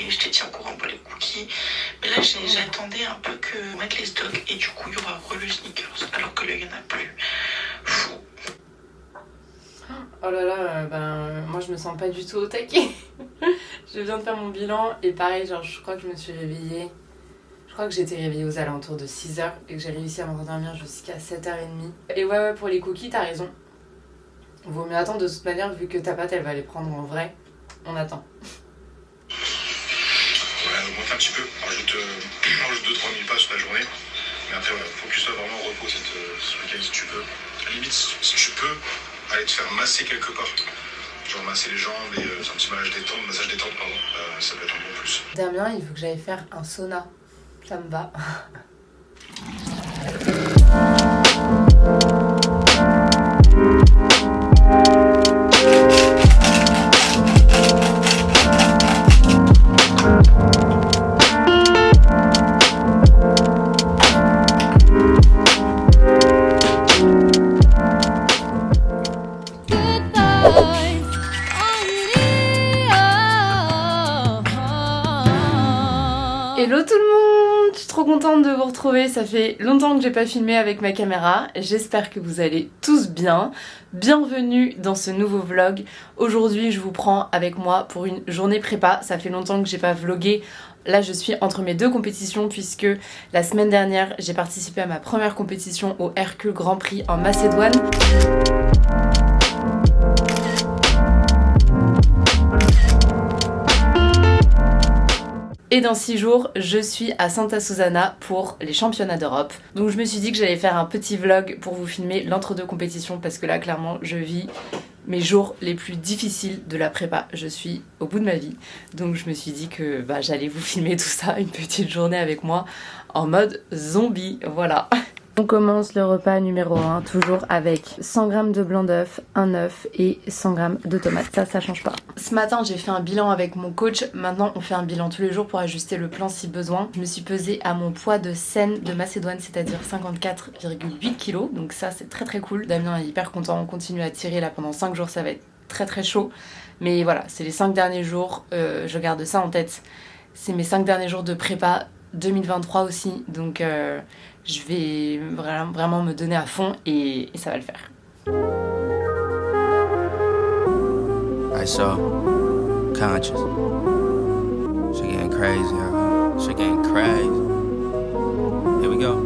et je te tiens au courant pour les cookies. Mais là, j'attendais un peu que mettre les stocks et du coup, il y aura le sneakers alors que là, il n'y en a plus. Fou. Oh là là, moi je me sens pas du tout au taquet. Je viens de faire mon bilan et pareil, genre je crois que je me suis réveillée. Je crois que j'étais réveillée aux alentours de 6h et que j'ai réussi à m'endormir jusqu'à 7h30. Et ouais, pour les cookies, t'as raison. Vaut mieux attendre de toute manière, vu que ta pâte elle va les prendre en vrai. On attend. Ouais, augmente un petit peu. Rajoute 2-3 000 pas sur la journée. Mais après, ouais, focus-toi vraiment au repos ce week-end si tu peux. À la limite, si tu peux, aller te faire masser quelque part. Genre masser les jambes et c'est un petit massage détente, pardon. Ça peut être un bon plus. Damien, il faut que j'aille faire un sauna. Ça me va. Hello tout le monde, je suis trop contente de vous retrouver, ça fait longtemps que j'ai pas filmé avec ma caméra, j'espère que vous allez tous bien. Bienvenue dans ce nouveau vlog. Aujourd'hui je vous prends avec moi pour une journée prépa, ça fait longtemps que j'ai pas vlogué. Là je suis entre mes deux compétitions puisque la semaine dernière j'ai participé à ma première compétition au Hercule Grand Prix en Macédoine. Et dans 6 jours, je suis à Santa Susana pour les championnats d'Europe. Donc je me suis dit que j'allais faire un petit vlog pour vous filmer l'entre-deux compétitions parce que là clairement je vis mes jours les plus difficiles de la prépa. Je suis au bout de ma vie. Donc je me suis dit que j'allais vous filmer tout ça, une petite journée avec moi en mode zombie, voilà. On commence le repas numéro 1, toujours avec 100 g de blanc d'œuf, un œuf et 100 g de tomates. Ça change pas. Ce matin, j'ai fait un bilan avec mon coach. Maintenant, on fait un bilan tous les jours pour ajuster le plan si besoin. Je me suis pesée à mon poids de Seine de Macédoine, c'est-à-dire 54,8 kg. Donc ça, c'est très très cool. Damien est hyper content. On continue à tirer là pendant 5 jours. Ça va être très très chaud. Mais voilà, c'est les 5 derniers jours. Je garde ça en tête. C'est mes 5 derniers jours de prépa 2023 aussi. Donc je vais vraiment me donner à fond et ça va le faire. I saw conscious. She getting crazy, huh? She getting crazy. Here we go.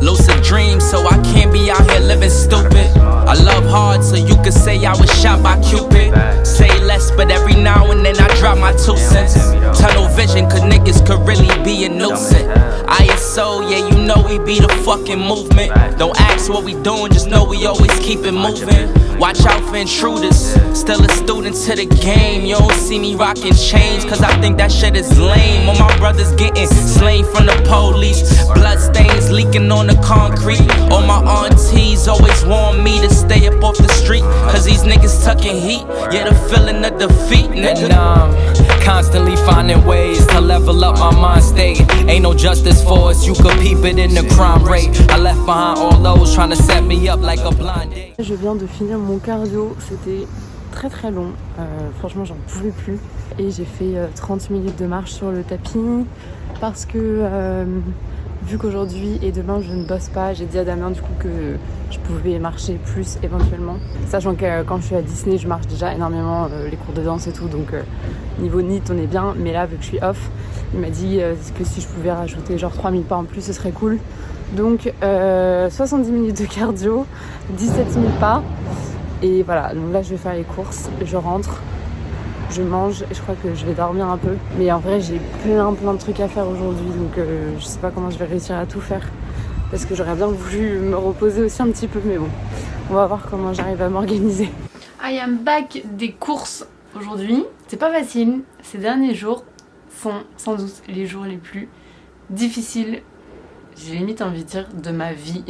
Lucid dreams, so I can't be out here living stupid. I love hard, so you could say I was shot by Cupid. Say less, but every now and then I drop my 2 cents. Tunnel vision, cause niggas could really be a nuisance. ISO, yeah, you know we be the fucking movement. Don't ask what we doing, just know we always keep it moving. Watch out for intruders, still a student to the game. You don't see me rocking chains, cause I think that shit is lame. All my brothers getting slain from the police. Blood stains leaking on the concrete. All my aunties always warn me to stay up off the street, cause these niggas tucking heat. Yeah, the feeling of defeat, nigga. And I'm constantly finding ways to level up my mind state. Ain't no justice for us, you could peep it in the crime rate. I left behind all those trying to set me up like a blind date. Je viens de finir mon cardio, c'était très très long, franchement j'en pouvais plus. Et j'ai fait 30 minutes de marche sur le tapis parce que vu qu'aujourd'hui et demain je ne bosse pas, j'ai dit à Damien du coup que je pouvais marcher plus éventuellement. Sachant que quand je suis à Disney je marche déjà énormément, les cours de danse et tout, donc niveau NEAT on est bien. Mais là vu que je suis off, il m'a dit que si je pouvais rajouter genre 3000 pas en plus ce serait cool. Donc 70 minutes de cardio, 17 000 pas. Et voilà, donc là je vais faire les courses, je rentre, je mange et je crois que je vais dormir un peu. Mais en vrai j'ai plein de trucs à faire aujourd'hui, donc je sais pas comment je vais réussir à tout faire. Parce que j'aurais bien voulu me reposer aussi un petit peu, mais bon, on va voir comment j'arrive à m'organiser. I am back des courses aujourd'hui. C'est pas facile, ces derniers jours sont sans doute les jours les plus difficiles, j'ai limite envie de dire, de ma vie.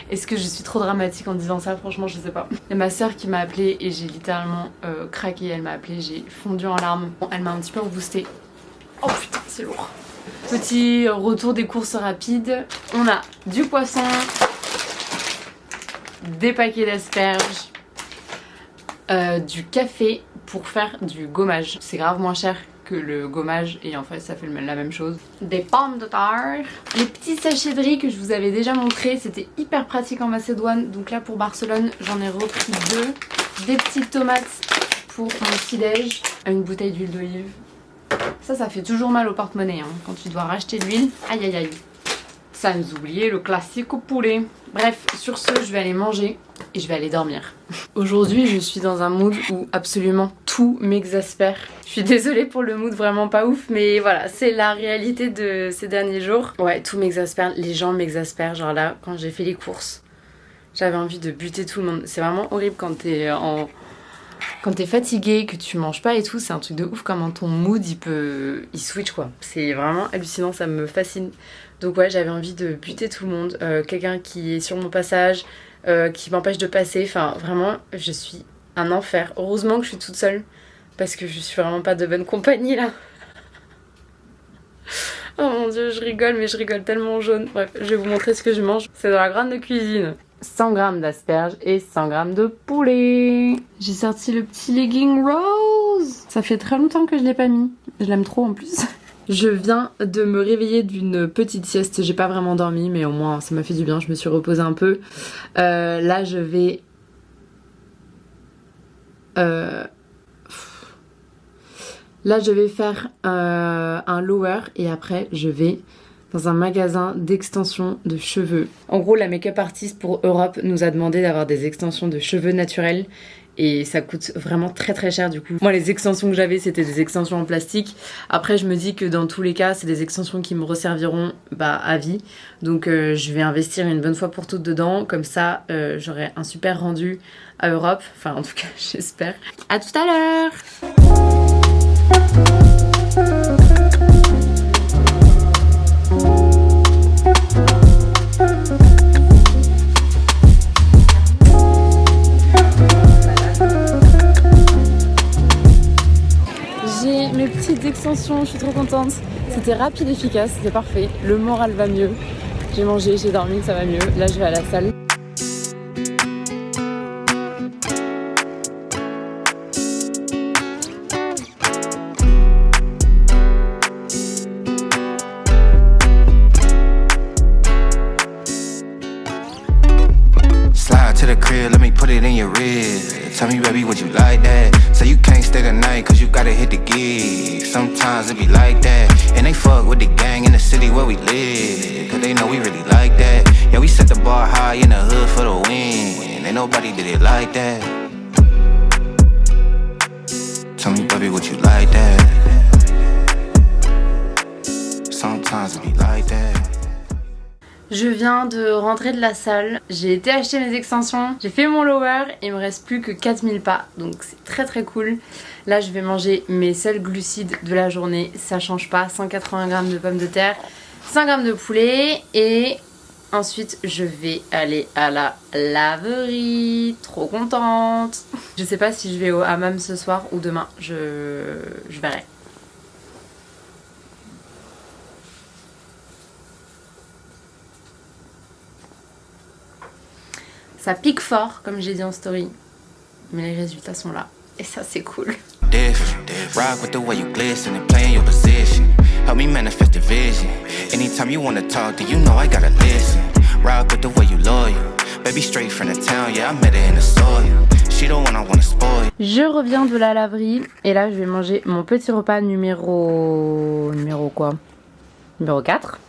Est-ce que je suis trop dramatique en disant ça? Franchement je sais pas. Il y a ma soeur qui m'a appelée et j'ai littéralement craqué. Elle m'a appelée, j'ai fondu en larmes. Bon, elle m'a un petit peu reboosté. Oh putain c'est lourd. Petit retour des courses rapides. On a du poisson, des paquets d'asperges, du café pour faire du gommage. C'est grave moins cher que le gommage et en fait ça fait la même chose. Des pommes de terre. Les petits sachets de riz que je vous avais déjà montré, c'était hyper pratique en Macédoine. Donc là pour Barcelone j'en ai repris 2. Des petites tomates pour mon petit déj. Une bouteille d'huile d'olive. Ça fait toujours mal au porte-monnaie hein, quand tu dois racheter de l'huile. Aïe aïe aïe. Sans oublier le classique au poulet. Bref, sur ce, je vais aller manger et je vais aller dormir. Aujourd'hui, je suis dans un mood où absolument tout m'exaspère. Je suis désolée pour le mood vraiment pas ouf, mais voilà, c'est la réalité de ces derniers jours. Ouais, tout m'exaspère, les gens m'exaspèrent. Genre là, quand j'ai fait les courses, j'avais envie de buter tout le monde. C'est vraiment horrible quand t'es fatigué, que tu manges pas et tout, c'est un truc de ouf comment ton mood il switch quoi. C'est vraiment hallucinant, ça me fascine. Donc ouais, j'avais envie de buter tout le monde. Quelqu'un qui est sur mon passage, qui m'empêche de passer. Enfin vraiment, je suis un enfer. Heureusement que je suis toute seule parce que je suis vraiment pas de bonne compagnie là. Oh mon dieu, je rigole mais je rigole tellement jaune. Bref, je vais vous montrer ce que je mange. C'est dans la grande cuisine. 100 g d'asperges et 100 g de poulet. J'ai sorti le petit legging rose. Ça fait très longtemps que je l'ai pas mis. Je l'aime trop en plus. Je viens de me réveiller d'une petite sieste. J'ai pas vraiment dormi mais au moins ça m'a fait du bien. Je me suis reposée un peu. Là je vais... Là je vais faire un lower et après je vais dans un magasin d'extensions de cheveux. En gros, la make-up artist pour Europe nous a demandé d'avoir des extensions de cheveux naturels et ça coûte vraiment très très cher du coup. Moi, les extensions que j'avais, c'était des extensions en plastique. Après, je me dis que dans tous les cas, c'est des extensions qui me resserviront à vie. Donc, je vais investir une bonne fois pour toutes dedans. Comme ça, j'aurai un super rendu à Europe. Enfin, en tout cas, j'espère. À tout à l'heure! J'ai mes petites extensions, je suis trop contente. C'était rapide, efficace, c'était parfait. Le moral va mieux. J'ai mangé, j'ai dormi, ça va mieux. Là, je vais à la salle. To the crib, let me put it in your rib. Tell me, baby, would you like that? Say you can't stay the night, cause you gotta hit the gig. Sometimes it be like that. And they fuck with the gang in the city where we live, cause they know we really like that. Yeah, we set the bar high in the hood for the win. Ain't nobody did it like that. Tell me, baby, would you like that? Sometimes it be like that. Je viens de rentrer de la salle, j'ai été acheter mes extensions, j'ai fait mon lower et il me reste plus que 4000 pas, donc c'est très très cool. Là je vais manger mes seuls glucides de la journée, ça change pas, 180 g de pommes de terre, 5 g de poulet et ensuite je vais aller à la laverie, trop contente. Je sais pas si je vais au hammam ce soir ou demain, je verrai. Ça pique fort, comme j'ai dit en story, mais les résultats sont là, et ça c'est cool. Rock with the way you glisten and play in your position. Help me manifest the vision. Anytime you wanna talk, do you know I gotta listen? Rock with the way you loyal. Baby straight from the town, yeah, I met her in the soil. She don't wanna spoil. Je reviens de la laverie, et là je vais manger mon petit repas numéro quoi? Numéro 4.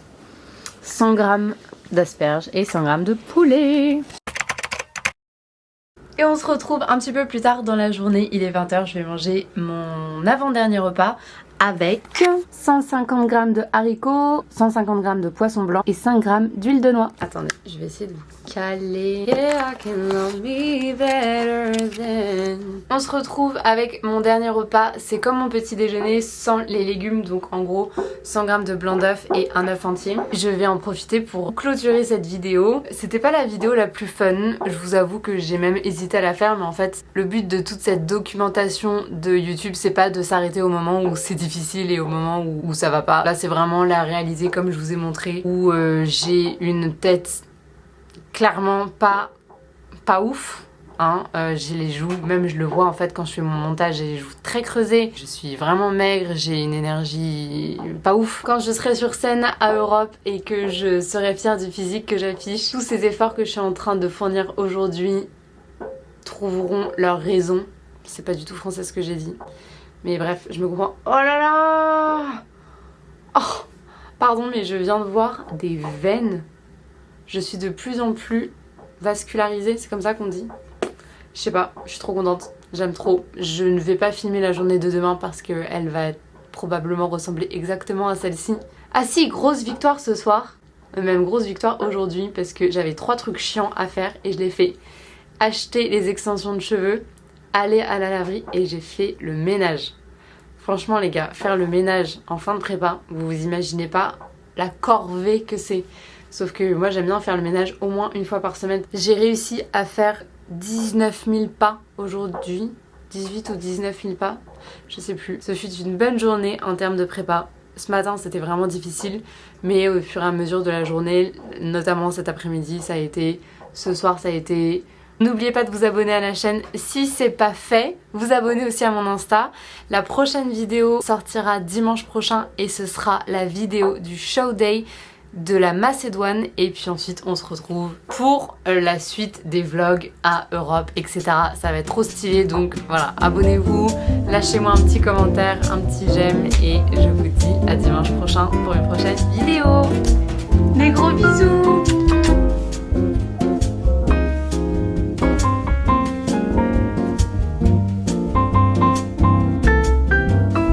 100 g d'asperges et 100 g de poulet. Et on se retrouve un petit peu plus tard dans la journée, il est 20h, je vais manger mon avant-dernier repas avec 150 g de haricots, 150 g de poisson blanc et 5 g d'huile de noix. Attendez, je vais essayer de vous caler. Yeah, I can love me better than... On se retrouve avec mon dernier repas, c'est comme mon petit déjeuner sans les légumes, donc en gros 100 g de blanc d'œuf et un œuf entier. Je vais en profiter pour clôturer cette vidéo. C'était pas la vidéo la plus fun, je vous avoue que j'ai même hésité à la faire, mais en fait le but de toute cette documentation de YouTube, c'est pas de s'arrêter au moment où c'est difficile et au moment où ça va pas. Là c'est vraiment la réaliser comme je vous ai montré, où j'ai une tête clairement pas ouf. hein. J'ai les joues, même je le vois en fait quand je fais mon montage, j'ai les joues très creusées. Je suis vraiment maigre, j'ai une énergie pas ouf. Quand je serai sur scène à Europe et que je serai fière du physique que j'affiche, tous ces efforts que je suis en train de fournir aujourd'hui trouveront leur raison. C'est pas du tout français ce que j'ai dit. Mais bref, je me comprends. Oh là là! Oh! Pardon, mais je viens de voir des veines. Je suis de plus en plus vascularisée, c'est comme ça qu'on dit. Je sais pas, je suis trop contente. J'aime trop. Je ne vais pas filmer la journée de demain parce qu'elle va probablement ressembler exactement à celle-ci. Ah si, grosse victoire ce soir. Même grosse victoire aujourd'hui parce que j'avais 3 trucs chiants à faire et je l'ai fait. Acheter les extensions de cheveux, aller à la laverie et j'ai fait le ménage. Franchement les gars, faire le ménage en fin de prépa, vous vous imaginez pas la corvée que c'est. Sauf que moi j'aime bien faire le ménage au moins une fois par semaine. J'ai réussi à faire 19 000 pas aujourd'hui. 18 ou 19 000 pas, je sais plus. Ce fut une bonne journée en termes de prépa. Ce matin c'était vraiment difficile, mais au fur et à mesure de la journée, notamment cet après-midi, ça a été, ce soir ça a été. N'oubliez pas de vous abonner à la chaîne si c'est pas fait. Vous abonnez aussi à mon Insta. La prochaine vidéo sortira dimanche prochain et ce sera la vidéo du show day de la Macédoine. Et puis ensuite on se retrouve pour la suite des vlogs à Europe, etc. Ça va être trop stylé, donc voilà, abonnez-vous, lâchez-moi un petit commentaire, un petit j'aime et je vous dis à dimanche prochain pour une prochaine vidéo. Des gros bisous!